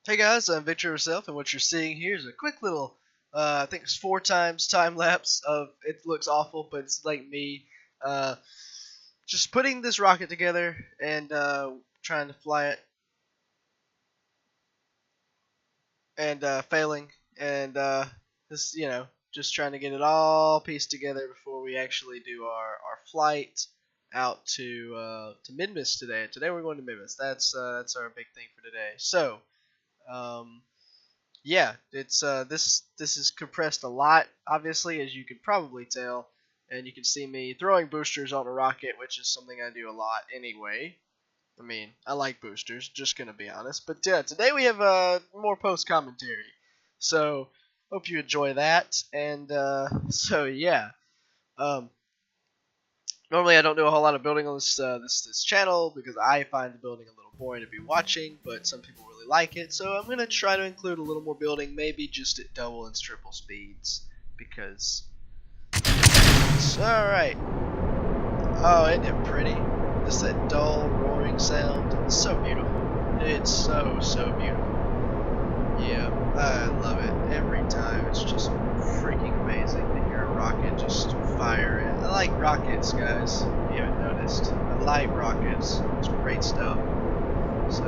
Hey guys, I'm VictoryOverSelf, and what you're seeing here is a quick little, I think it's 4 times time lapse of, it looks awful, but it's like me, uh, just putting this rocket together and trying to fly it, and failing, and this, just trying to get it all pieced together before we actually do our flight out to Minmus today. Today we're going to Minmus. That's our big thing for today. So. Um, Yeah, it's this is compressed a lot, obviously, as you can probably tell, and you can see me throwing boosters on a rocket, which is something I do a lot anyway. I mean, I like boosters, just gonna be honest. But yeah, today we have more post commentary, so hope you enjoy that. And so yeah, um, normally I don't do a whole lot of building on this channel because I find the building a little boring to be watching, but some people really like it, so I'm gonna try to include a little more building, maybe just at double and triple speeds, because it's alright. Oh, isn't it pretty? Just that dull roaring sound. It's so beautiful. It's so beautiful. Yeah, I love it every time. It's just freaking amazing to hear a rocket just fire it. I like rockets, guys. If you haven't noticed, I like rockets. It's great stuff. So,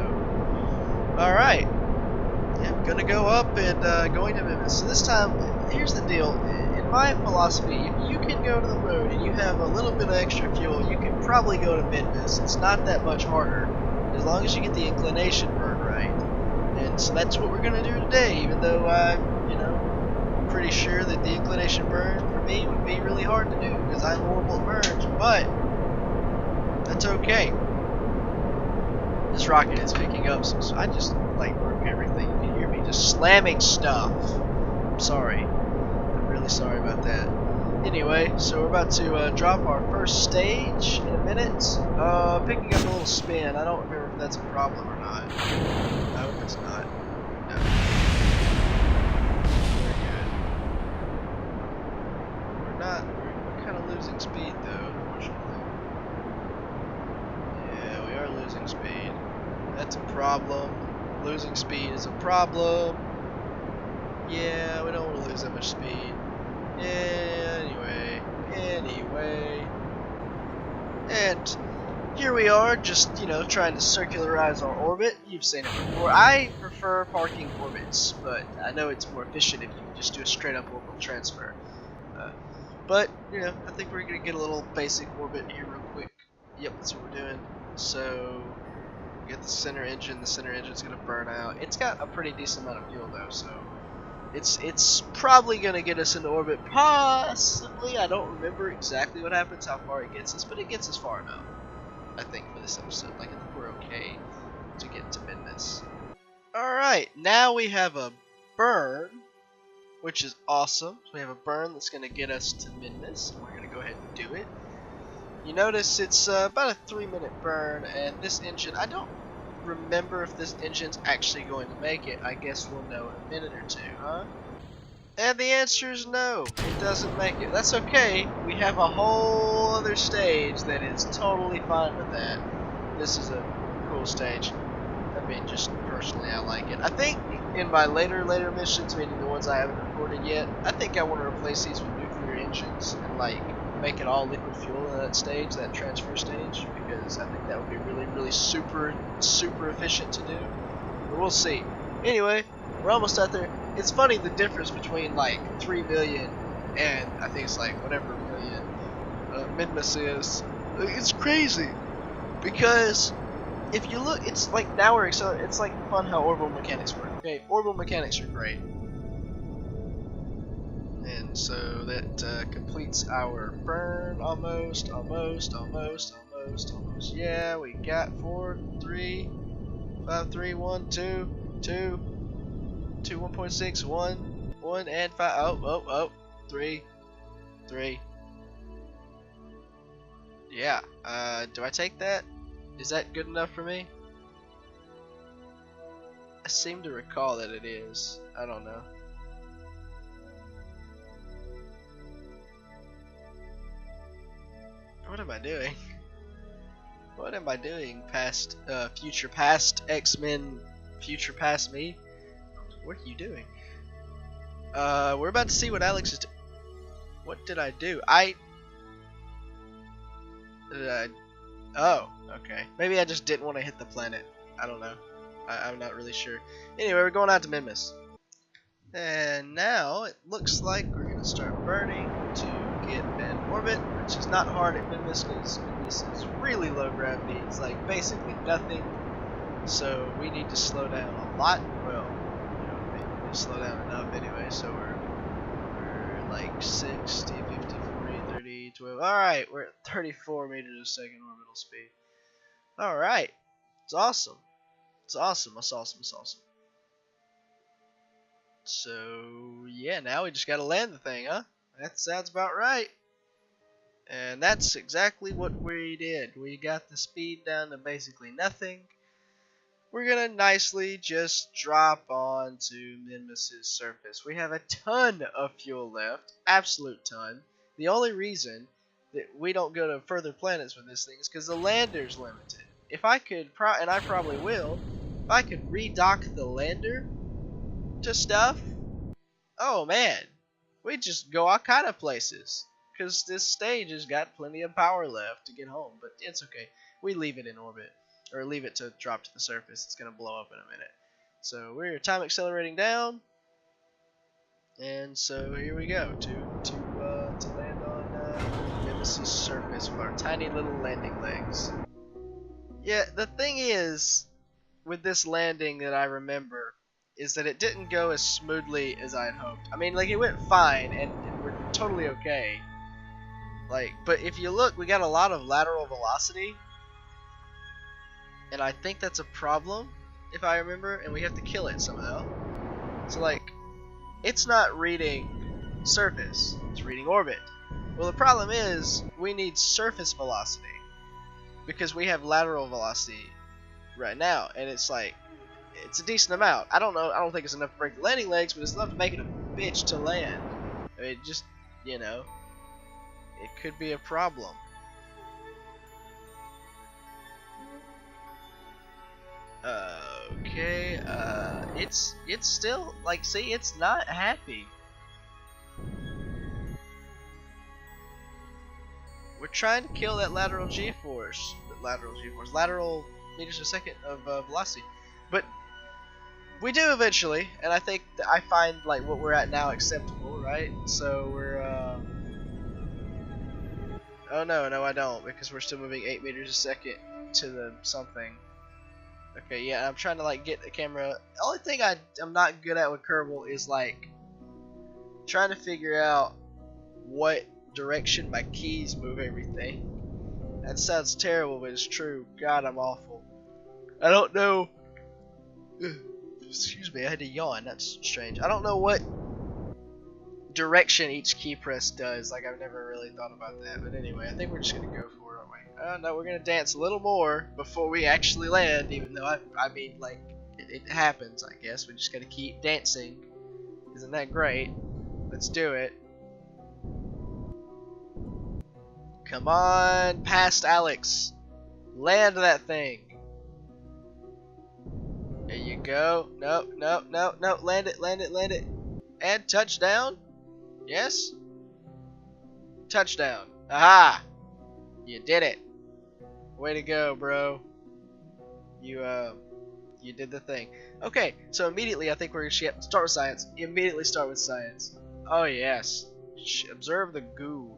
alright. Yeah, I'm gonna go up and going to Minmus. So this time, here's the deal. In my philosophy, if you can go to the moon and you have a little bit of extra fuel, you can probably go to Minmus. It's not that much harder, as long as you get the inclination burn right. And so that's what we're gonna do today, even though I'm, pretty sure that the inclination burn for me would be really hard to do, because I'm horrible at burns, but that's okay. This rocket is picking up, so I just broke everything. You can hear me just slamming stuff. I'm sorry. I'm really sorry about that. Anyway, so we're about to drop our first stage in a minute. Picking up a little spin. I don't remember if that's a problem or not. I hope it's not. No. We're good. We're not. We're kind of losing speed though, unfortunately. Yeah, we are losing speed. That's a problem. Losing speed is a problem. Yeah, we don't want to lose that much speed. Anyway. And here we are, just, trying to circularize our orbit. You've seen it before. I prefer parking orbits, but I know it's more efficient if you just do a straight up orbital transfer. But, I think we're going to get a little basic orbit here real quick. Yep, that's what we're doing. So, get the center engine. The center engine's going to burn out. It's got a pretty decent amount of fuel though, so it's probably going to get us into orbit. Possibly. I don't remember exactly what happens, how far it gets us, but it gets us far enough, I think, for this episode. I think we're okay to get to Minmus. Alright, now we have a burn, which is awesome. So we have a burn that's going to get us to Minmus, and we're going to go ahead and do it. You notice it's about a 3-minute burn, and this engine, I don't remember if this engine's actually going to make it. I guess we'll know in a minute or two, huh? And the answer is no, it doesn't make it. That's okay, we have a whole other stage that is totally fine with that. This is a cool stage. I mean, just personally, I like it. I think in my later missions, meaning the ones I haven't recorded yet, I think I want to replace these with nuclear engines and make it all liquid fuel in that stage, that transfer stage, because I think that would be really super efficient to do. But we'll see. Anyway, we're almost out there. It's funny the difference between 3 million and I think it's whatever million Minmus is. It's crazy because if you look, it's now we're it's fun how orbital mechanics work. Okay, orbital mechanics are great. And so that completes our burn almost. Yeah, we got 4, 3, 5, 3, 1, 2, 2, 2, 1.6, 1, 1, and 5. 3. Yeah. Do I take that? Is that good enough for me? I seem to recall that it is. I don't know. What am I doing? What am I doing past, future past X-Men, future past me? What are you doing? We're about to see what Alex is doing. What did I do? Oh, okay. Maybe I just didn't want to hit the planet. I don't know. I'm not really sure. Anyway, we're going out to Minmus. And now it looks like we're going to start burning to get an orbit, which is not hard at Minmus because Minmus is really low gravity. It's like basically nothing. So we need to slow down a lot. Well, you know, maybe we need to slow down enough anyway. So we're like 60, 50, 40, 30, 12. Alright, we're at 34 meters a second orbital speed. Alright. It's awesome. It's awesome. It's awesome. It's awesome. So, yeah, now we just gotta land the thing, huh? That sounds about right. And that's exactly what we did. We got the speed down to basically nothing. We're gonna nicely just drop onto Minmus's surface. We have a ton of fuel left. Absolute ton. The only reason that we don't go to further planets with this thing is because the lander's limited. If I could, and I probably will, if I could redock the lander to stuff, oh man, we just go all kind of places because this stage has got plenty of power left to get home, but it's okay. We leave it in orbit, or leave it to drop to the surface. It's gonna blow up in a minute. So we're time accelerating down, and so here we go to land on Minmus's surface with our tiny little landing legs. Yeah, the thing is with this landing that I remember is that it didn't go as smoothly as I had hoped. I mean, like, it went fine, and we're totally okay. Like, but if you look, we got a lot of lateral velocity, and I think that's a problem, if I remember, and we have to kill it somehow. So, like, it's not reading surface, it's reading orbit. Well, the problem is, we need surface velocity, because we have lateral velocity right now, and it's like, it's a decent amount. I don't know. I don't think it's enough to break the landing legs, but it's enough to make it a bitch to land. I mean, just, you know, it could be a problem. Okay. It's still like, see, it's not happy. We're trying to kill that lateral G-force, lateral meters per second of velocity, but we do eventually, and I think that I find like what we're at now acceptable, right? So we're oh no I don't, because we're still moving 8 meters a second to the something. Okay, yeah, I'm trying to like get the camera. The only thing I'm not good at with Kerbal is like trying to figure out what direction my keys move everything. That sounds terrible, but it's true. God, I'm awful. I don't know. Excuse me, I had to yawn. That's strange. I don't know what direction each key press does. Like, I've never really thought about that. But anyway, I think we're just gonna go for it, aren't we? No, we're gonna dance a little more before we actually land. Even though I mean, like, it happens. I guess we just gotta keep dancing. Isn't that great? Let's do it. Come on, past Alex. Land that thing. There you go. No. Land it. And touchdown. Yes. Touchdown. Aha! You did it. Way to go, bro. You did the thing. Okay, so immediately I think we're gonna start with science. Immediately start with science. Oh yes. Observe the goo.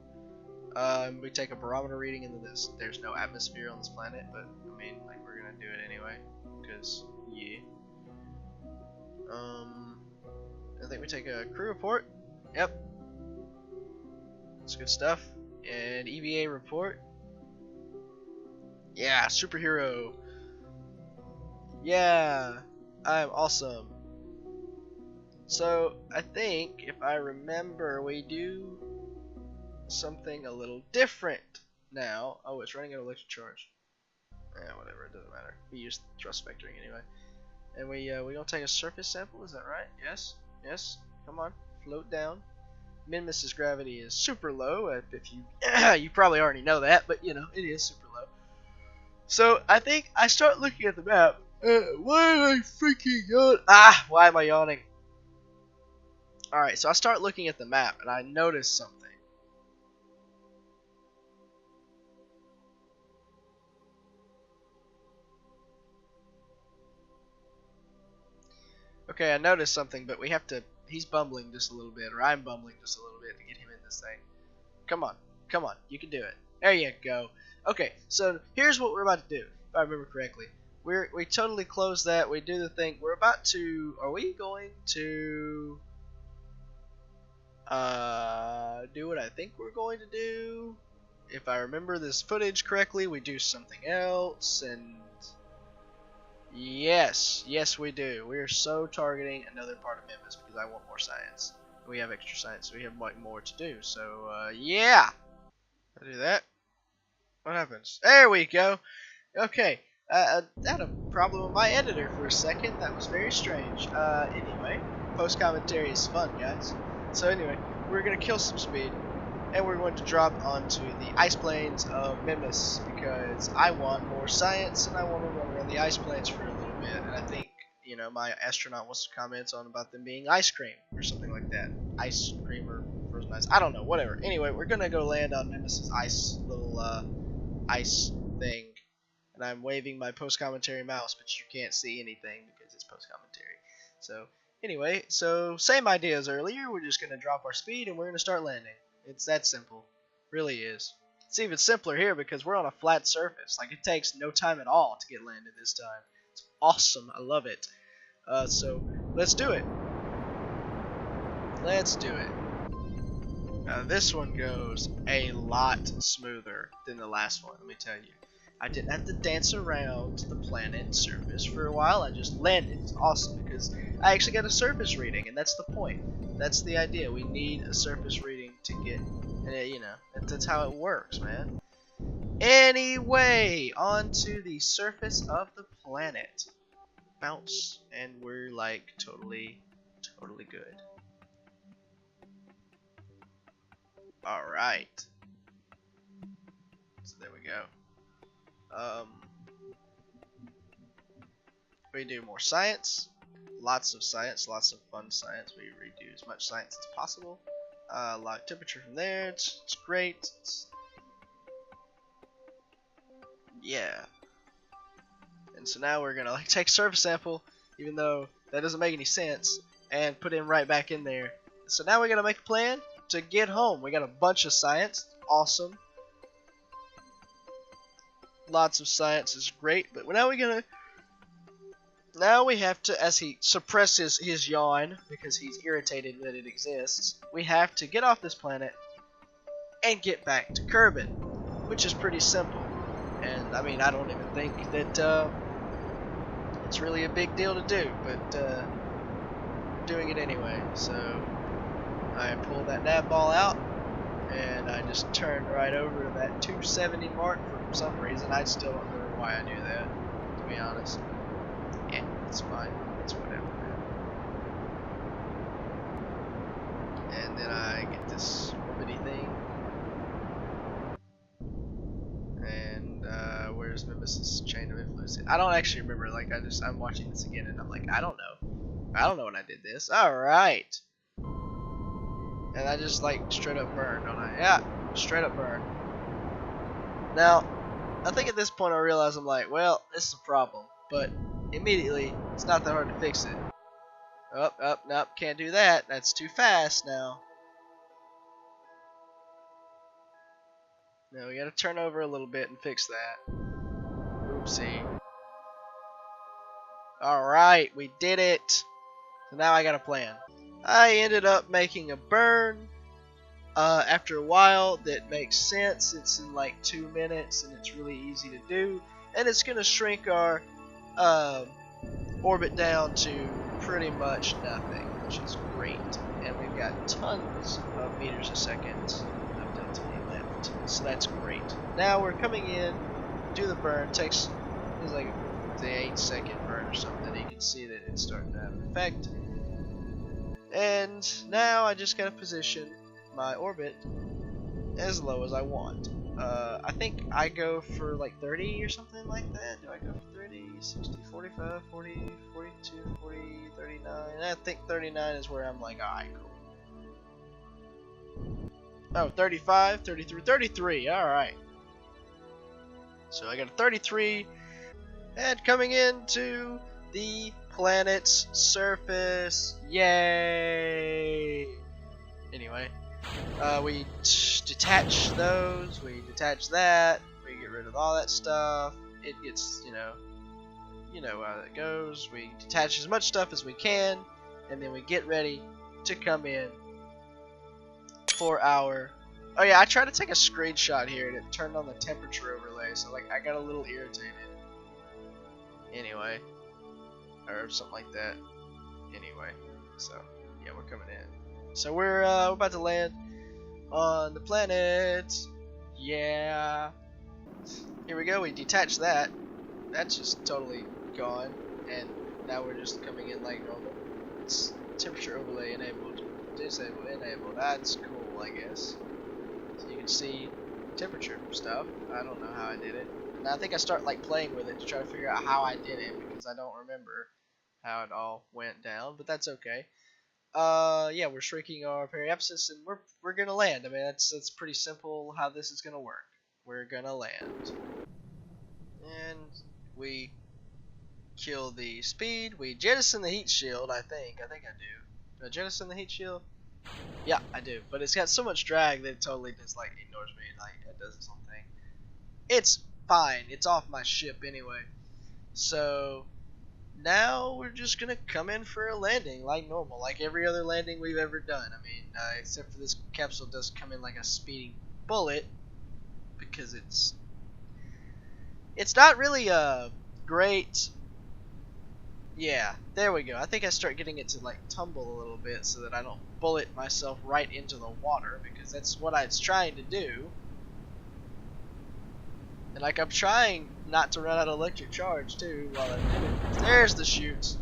We take a barometer reading into this. There's no atmosphere on this planet, but I mean, like, we're gonna do it anyway, because yeah. I think we take a crew report. Yep. That's good stuff. And EVA report. Yeah, superhero. Yeah, I'm awesome. So, I think, if I remember, we do something a little different now. Oh, it's running out of electric charge. Yeah, whatever, it doesn't matter. We use thrust vectoring anyway. And we gonna take a surface sample, is that right? Yes, come on, float down. Minmus's gravity is super low, if you you probably already know that, but you know, it is super low. So I think I start looking at the map. Why am I freaking yawning? Why am I yawning? Alright, so I start looking at the map and I notice something. Okay, I noticed something, but we have to... He's bumbling just a little bit, or I'm bumbling just a little bit to get him in this thing. Come on, come on, you can do it. There you go. Okay, so here's what we're about to do, if I remember correctly. We totally close that, we do the thing. We're about to... Are we going to... do what I think we're going to do? If I remember this footage correctly, we do something else, and... Yes, yes we do. We are so targeting another part of Minmus because I want more science. We have extra science, so we have like more to do. So yeah, I do that. What happens? There we go. Okay, I had a problem with my editor for a second. That was very strange. Anyway, post commentary is fun, guys. So anyway, we're gonna kill some speed, and we're going to drop onto the ice plains of Minmus because I want more science and I want to run around the ice plains for a little bit. And I think, you know, my astronaut wants to comment on about them being ice cream or something like that. Ice cream or frozen ice. I don't know, whatever. Anyway, we're gonna go land on Minmus's ice little ice thing. And I'm waving my post commentary mouse, but you can't see anything because it's post commentary. So anyway, so same idea as earlier. We're just gonna drop our speed and we're gonna start landing. It's that simple. Really is. It's even simpler here because we're on a flat surface. Like, it takes no time at all to get landed this time. It's awesome. I love it. So, let's do it. Let's do it. Now, this one goes a lot smoother than the last one, let me tell you. I didn't have to dance around the planet surface for a while. I just landed. It's awesome because I actually got a surface reading, and that's the point. That's the idea. We need a surface reading to get, you know, that's how it works, man. Anyway, onto the surface of the planet. Bounce, and we're like totally good. Alright. So there we go. We do more science, lots of science, lots of fun science. We redo as much science as possible. Log temperature from there, it's great. Yeah. And so now we're gonna like take surface sample, even though that doesn't make any sense, and put him right back in there. So now we're gonna make a plan to get home. We got a bunch of science, awesome. Lots of science is great, but now we have to, as he suppresses his yawn because he's irritated that it exists, we have to get off this planet and get back to Kerbin, which is pretty simple. And I mean, I don't even think that it's really a big deal to do, but we're doing it anyway. So I pull that nav ball out and I just turned right over to that 270 mark for some reason. I still don't know why I do that, to be honest. Yeah, it's fine. It's whatever, man. And then I get this orbity thing. And where's Minmus's chain of influence? I don't actually remember. Like, I'm watching this again and I'm like, I don't know when I did this. Alright. And I just like straight up burn, don't I? Yeah, straight up burn. Now, I think at this point I realize I'm like, well, this is a problem. But immediately, it's not that hard to fix it. Nope, can't do that. That's too fast now. Now we gotta turn over a little bit and fix that. Oopsie. Alright, we did it. So now I got a plan. I ended up making a burn after a while that makes sense. It's in like 2 minutes and it's really easy to do. And it's gonna shrink our orbit down to pretty much nothing, which is great. And we've got tons of meters a second of delta V left, so that's great. Now we're coming in, do the burn. It's like the 8-second burn or something. You can see that it's starting to have an effect. And now I just gotta position my orbit as low as I want. I think I go for like 30 or something like that. Do I go for 30, 60, 45, 40, 42, 40, 39? I think 39 is where I'm like, alright, cool. Oh, 35, 33, 33. Alright. So I got a 33. And coming into the planet's surface. Yay! Anyway, we detach those. We detach that. We get rid of all that stuff. It gets, you know how that goes. We detach as much stuff as we can, and then we get ready to come in for our. Oh yeah, I tried to take a screenshot here, and it turned on the temperature overlay, so like I got a little irritated. Anyway, or something like that. Anyway, so yeah, we're coming in. So we're about to land on the planet. Yeah. Here we go. We detach that. That's just totally gone, and now we're just coming in like normal. It's temperature overlay enabled. Disable enable. That's cool, I guess. So you can see temperature stuff. I don't know how I did it. And I think I start like playing with it to try to figure out how I did it because I don't remember how it all went down, but that's okay. Yeah, we're shrinking our periapsis and we're gonna land. I mean, that's pretty simple how this is gonna work. We're gonna land, and we kill the speed. We jettison the heat shield. I think I do. Do I jettison the heat shield? Yeah, I do. But it's got so much drag that it totally just like ignores me. Like it does its own thing. It's fine. It's off my ship anyway. So now we're just gonna come in for a landing like normal, like every other landing we've ever done. I mean, except for this capsule does come in like a speeding bullet because it's not really a great. Yeah, there we go. I think I start getting it to like tumble a little bit so that I don't bullet myself right into the water because that's what I was trying to do. And like I'm trying not to run out of electric charge too while I do it. There's the chutes.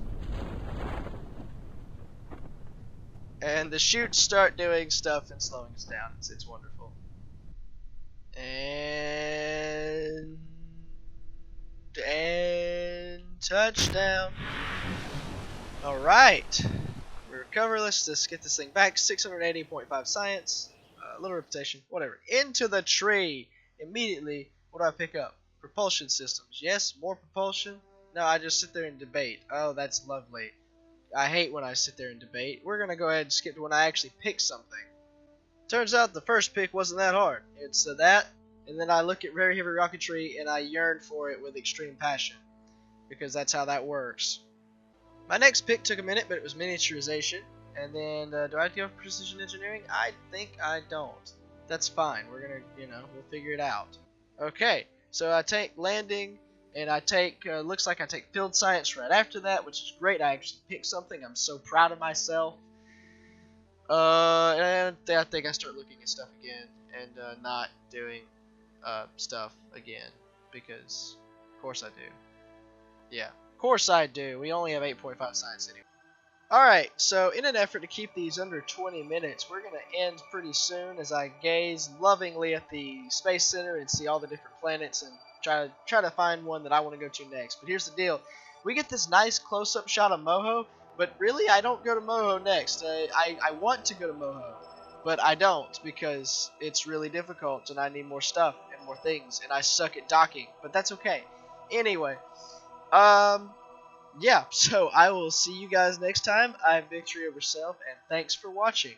And the chutes start doing stuff and slowing us down. It's wonderful. And touchdown. Alright. We recover. Let's just get this thing back. 680.5 science. Little reputation. Whatever. Into the tree. Immediately, what do I pick up? Propulsion systems. Yes, more propulsion. No, I just sit there and debate. Oh, that's lovely. I hate when I sit there and debate. We're going to go ahead and skip to when I actually pick something. Turns out the first pick wasn't that hard. It's that, and then I look at very heavy rocketry and I yearn for it with extreme passion. Because that's how that works. My next pick took a minute, but it was miniaturization. And then, do I have to go for precision engineering? I think I don't. That's fine. We're going to, we'll figure it out. Okay, so I take landing, and I take, looks like I take field science right after that, which is great. I actually picked something. I'm so proud of myself. And I think I start looking at stuff again, and not doing stuff again, because of course I do. Yeah, of course I do. We only have 8.5 science anyway. Alright, so in an effort to keep these under 20 minutes, we're going to end pretty soon as I gaze lovingly at the Space Center and see all the different planets and try to find one that I want to go to next. But here's the deal. We get this nice close-up shot of Moho, but really I don't go to Moho next. I want to go to Moho, but I don't because it's really difficult and I need more stuff and more things, and I suck at docking, but that's okay. Anyway, yeah, so I will see you guys next time. I'm VictoryOverSelf, and thanks for watching.